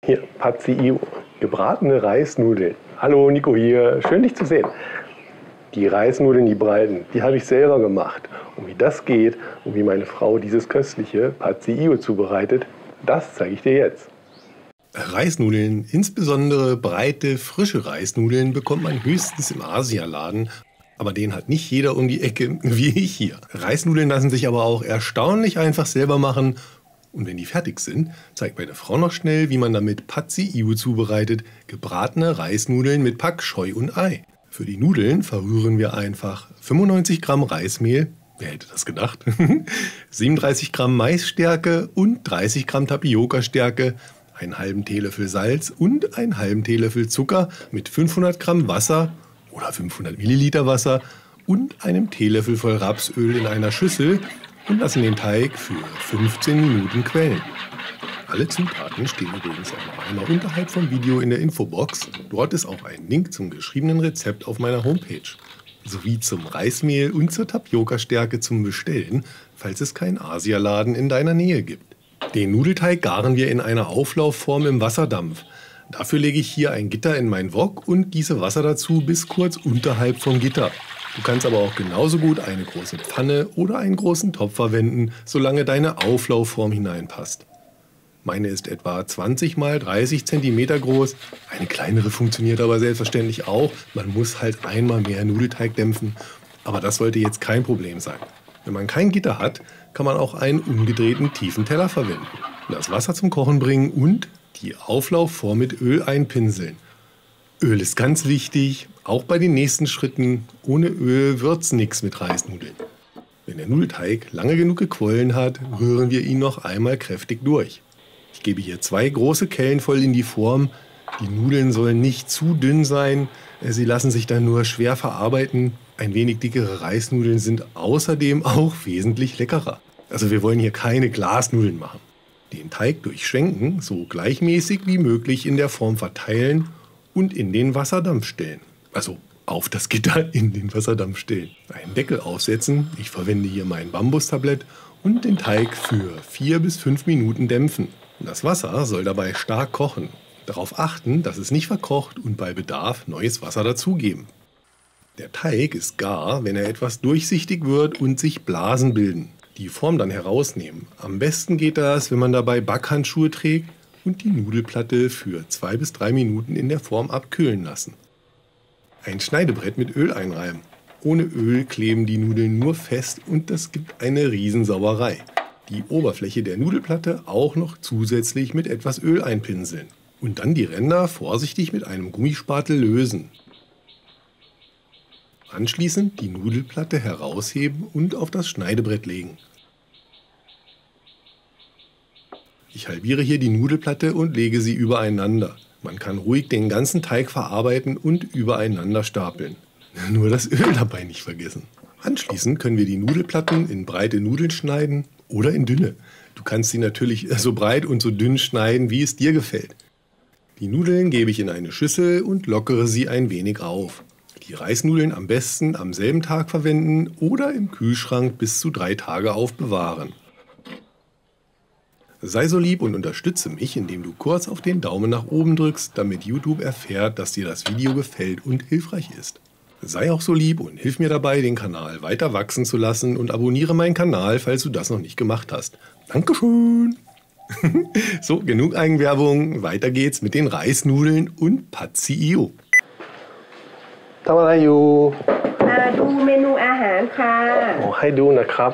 Hier, Pad See Ew, gebratene Reisnudeln. Hallo, Nico hier, schön dich zu sehen. Die Reisnudeln, die breiten, die habe ich selber gemacht. Und wie das geht und wie meine Frau dieses köstliche Pad See Ew zubereitet, das zeige ich dir jetzt. Reisnudeln, insbesondere breite, frische Reisnudeln, bekommt man höchstens im Asialaden. Aber den hat nicht jeder um die Ecke, wie ich hier. Reisnudeln lassen sich aber auch erstaunlich einfach selber machen. Und wenn die fertig sind, zeigt meine Frau noch schnell, wie man damit Pad See Ew zubereitet. Gebratene Reisnudeln mit Pak Choi und Ei. Für die Nudeln verrühren wir einfach 95 Gramm Reismehl, wer hätte das gedacht, 37 Gramm Maisstärke und 30 Gramm Tapioca-Stärke, einen halben Teelöffel Salz und einen halben Teelöffel Zucker mit 500 Gramm Wasser oder 500 Milliliter Wasser und einem Teelöffel voll Rapsöl in einer Schüssel und lassen den Teig für 15 Minuten quellen. Alle Zutaten stehen übrigens auch noch einmal unterhalb vom Video in der Infobox. Dort ist auch ein Link zum geschriebenen Rezept auf meiner Homepage. Sowie zum Reismehl und zur Tapioca-Stärke zum Bestellen, falls es keinen Asialaden in deiner Nähe gibt. Den Nudelteig garen wir in einer Auflaufform im Wasserdampf. Dafür lege ich hier ein Gitter in meinen Wok und gieße Wasser dazu bis kurz unterhalb vom Gitter. Du kannst aber auch genauso gut eine große Pfanne oder einen großen Topf verwenden, solange deine Auflaufform hineinpasst. Meine ist etwa 20 x 30 cm groß. Eine kleinere funktioniert aber selbstverständlich auch. Man muss halt einmal mehr Nudelteig dämpfen. Aber das sollte jetzt kein Problem sein. Wenn man kein Gitter hat, kann man auch einen umgedrehten tiefen Teller verwenden. Das Wasser zum Kochen bringen und die Auflaufform mit Öl einpinseln. Öl ist ganz wichtig, auch bei den nächsten Schritten. Ohne Öl wird's nichts mit Reisnudeln. Wenn der Nudelteig lange genug gequollen hat, rühren wir ihn noch einmal kräftig durch. Ich gebe hier 2 große Kellen voll in die Form. Die Nudeln sollen nicht zu dünn sein, sie lassen sich dann nur schwer verarbeiten. Ein wenig dickere Reisnudeln sind außerdem auch wesentlich leckerer. Also wir wollen hier keine Glasnudeln machen. Den Teig durchschwenken, so gleichmäßig wie möglich in der Form verteilen und in den Wasserdampf stellen. Also auf das Gitter in den Wasserdampf stellen. Einen Deckel aufsetzen, ich verwende hier mein Bambustablett, und den Teig für 4 bis 5 Minuten dämpfen. Das Wasser soll dabei stark kochen. Darauf achten, dass es nicht verkocht und bei Bedarf neues Wasser dazugeben. Der Teig ist gar, wenn er etwas durchsichtig wird und sich Blasen bilden. Die Form dann herausnehmen. Am besten geht das, wenn man dabei Backhandschuhe trägt und die Nudelplatte für 2 bis 3 Minuten in der Form abkühlen lassen. Ein Schneidebrett mit Öl einreiben. Ohne Öl kleben die Nudeln nur fest und das gibt eine Riesensauerei. Die Oberfläche der Nudelplatte auch noch zusätzlich mit etwas Öl einpinseln. Und dann die Ränder vorsichtig mit einem Gummispatel lösen. Anschließend die Nudelplatte herausheben und auf das Schneidebrett legen. Ich halbiere hier die Nudelplatte und lege sie übereinander. Man kann ruhig den ganzen Teig verarbeiten und übereinander stapeln. Nur das Öl dabei nicht vergessen. Anschließend können wir die Nudelplatten in breite Nudeln schneiden oder in dünne. Du kannst sie natürlich so breit und so dünn schneiden, wie es dir gefällt. Die Nudeln gebe ich in eine Schüssel und lockere sie ein wenig auf. Die Reisnudeln am besten am selben Tag verwenden oder im Kühlschrank bis zu 3 Tage aufbewahren. Sei so lieb und unterstütze mich, indem du kurz auf den Daumen nach oben drückst, damit YouTube erfährt, dass dir das Video gefällt und hilfreich ist. Sei auch so lieb und hilf mir dabei, den Kanal weiter wachsen zu lassen und abonniere meinen Kanal, falls du das noch nicht gemacht hast. Dankeschön! So, genug Eigenwerbung. Weiter geht's mit den Reisnudeln und Pad See Ew. ทำอะไรอยู่ ดูเมนูอาหารค่ะ โอ้ให้ดูนะครับ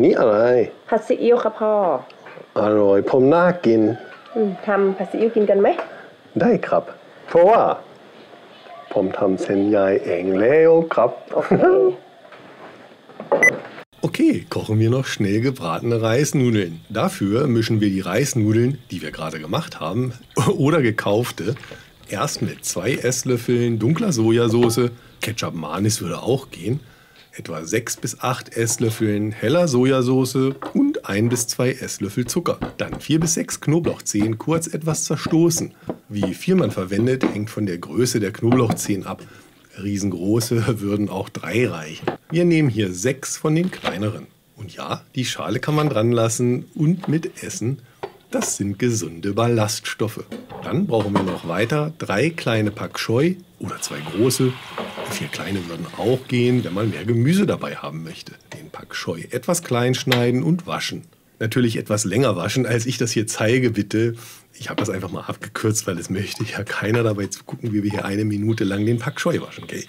นี่อะไร ผัดซีอิ๊วค่ะพ่อ อร่อยผมน่ากิน ทำผัดซีอิ๊วกินกันไหม ได้ครับ เพราะว่าผมทำเส้นใหญ่เองแล้วครับ Okay, kochen wir noch schnell gebratene Reisnudeln. Dafür mischen wir die Reisnudeln, die wir gerade gemacht haben, oder gekaufte, erst mit 2 Esslöffeln dunkler Sojasauce, Ketchup Manis würde auch gehen, etwa 6 bis 8 Esslöffeln heller Sojasauce und 1 bis 2 Esslöffel Zucker. Dann 4 bis 6 Knoblauchzehen kurz etwas zerstoßen. Wie viel man verwendet, hängt von der Größe der Knoblauchzehen ab. Riesengroße würden auch 3 reichen. Wir nehmen hier 6 von den kleineren. Und ja, die Schale kann man dran lassen und mit essen. Das sind gesunde Ballaststoffe. Dann brauchen wir noch weiter 3 kleine Pak Choi oder 2 große. 4 kleine würden auch gehen, wenn man mehr Gemüse dabei haben möchte. Den Pak Choi etwas klein schneiden und waschen. Natürlich etwas länger waschen, als ich das hier zeige, bitte. Ich habe das einfach mal abgekürzt, weil es möchte ja keiner dabei zu gucken, wie wir hier 1 Minute lang den Pak Choi waschen. Okay?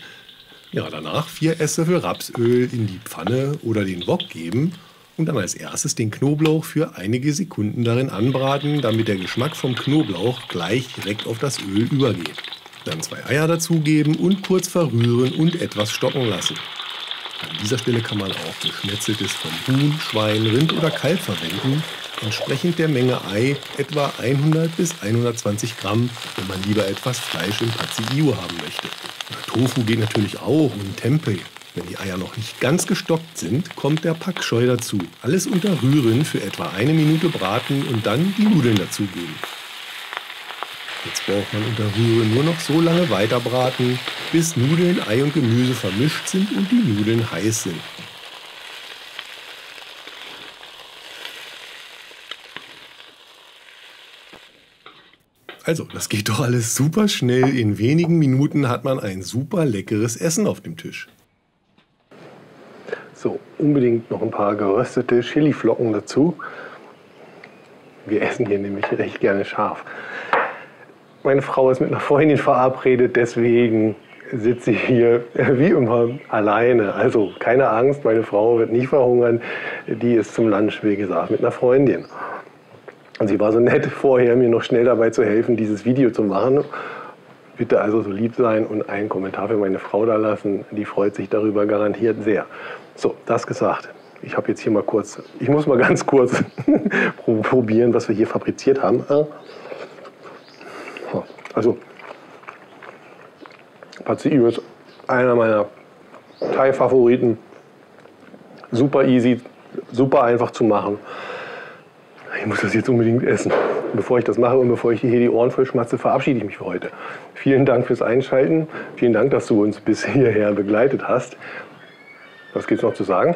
Ja, danach 4 Esslöffel Rapsöl in die Pfanne oder den Wok geben und dann als erstes den Knoblauch für einige Sekunden darin anbraten, damit der Geschmack vom Knoblauch gleich direkt auf das Öl übergeht. Dann 2 Eier dazugeben und kurz verrühren und etwas stocken lassen. An dieser Stelle kann man auch geschnetzeltes von Huhn, Schwein, Rind oder Kalb verwenden. Entsprechend der Menge Ei etwa 100 bis 120 Gramm, wenn man lieber etwas Fleisch im Patsiio haben möchte. Tofu geht natürlich auch und Tempeh. Wenn die Eier noch nicht ganz gestockt sind, kommt der Pak Choi dazu. Alles unterrühren, für etwa 1 Minute braten und dann die Nudeln dazugeben. Jetzt braucht man unter Rühren nur noch so lange weiter braten, bis Nudeln, Ei und Gemüse vermischt sind und die Nudeln heiß sind. Also, das geht doch alles super schnell. In wenigen Minuten hat man ein super leckeres Essen auf dem Tisch. So, unbedingt noch ein paar geröstete Chiliflocken dazu. Wir essen hier nämlich recht gerne scharf. Meine Frau ist mit einer Freundin verabredet, deswegen sitze ich hier wie immer alleine. Also keine Angst, meine Frau wird nicht verhungern. Die ist zum Lunch, wie gesagt, mit einer Freundin. Und sie war so nett vorher, mir noch schnell dabei zu helfen, dieses Video zu machen. Bitte also so lieb sein und einen Kommentar für meine Frau da lassen. Die freut sich darüber garantiert sehr. So, das gesagt. Ich habe jetzt hier mal kurz, ich muss mal ganz kurz probieren, was wir hier fabriziert haben. Also, Patsiio ist einer meiner Thai-Favoriten. Super easy, super einfach zu machen. Ich muss das jetzt unbedingt essen. Bevor ich das mache und bevor ich hier die Ohren voll schmatze, verabschiede ich mich für heute. Vielen Dank fürs Einschalten. Vielen Dank, dass du uns bis hierher begleitet hast. Was gibt es noch zu sagen?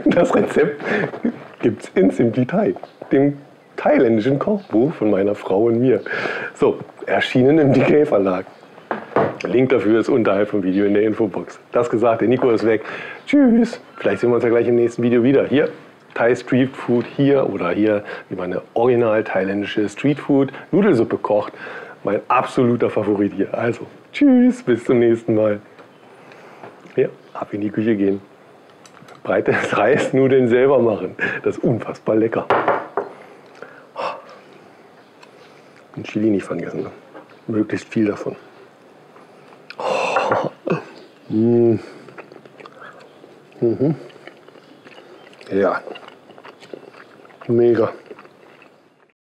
Das Rezept gibt es in Simply Thai, dem thailändischen Kochbuch von meiner Frau und mir. So, erschienen im DK Verlag. Link dafür ist unterhalb vom Video in der Infobox. Das gesagt, der Nico ist weg. Tschüss. Vielleicht sehen wir uns ja gleich im nächsten Video wieder. Hier, Thai Street Food hier oder hier, wie meine original thailändische Street Food Nudelsuppe kocht. Mein absoluter Favorit hier. Also, tschüss, bis zum nächsten Mal. Ja, ab in die Küche gehen. Breite Reisnudeln selber machen. Das ist unfassbar lecker. Und Chili nicht vergessen. Ne? Möglichst viel davon. Ja. Mega.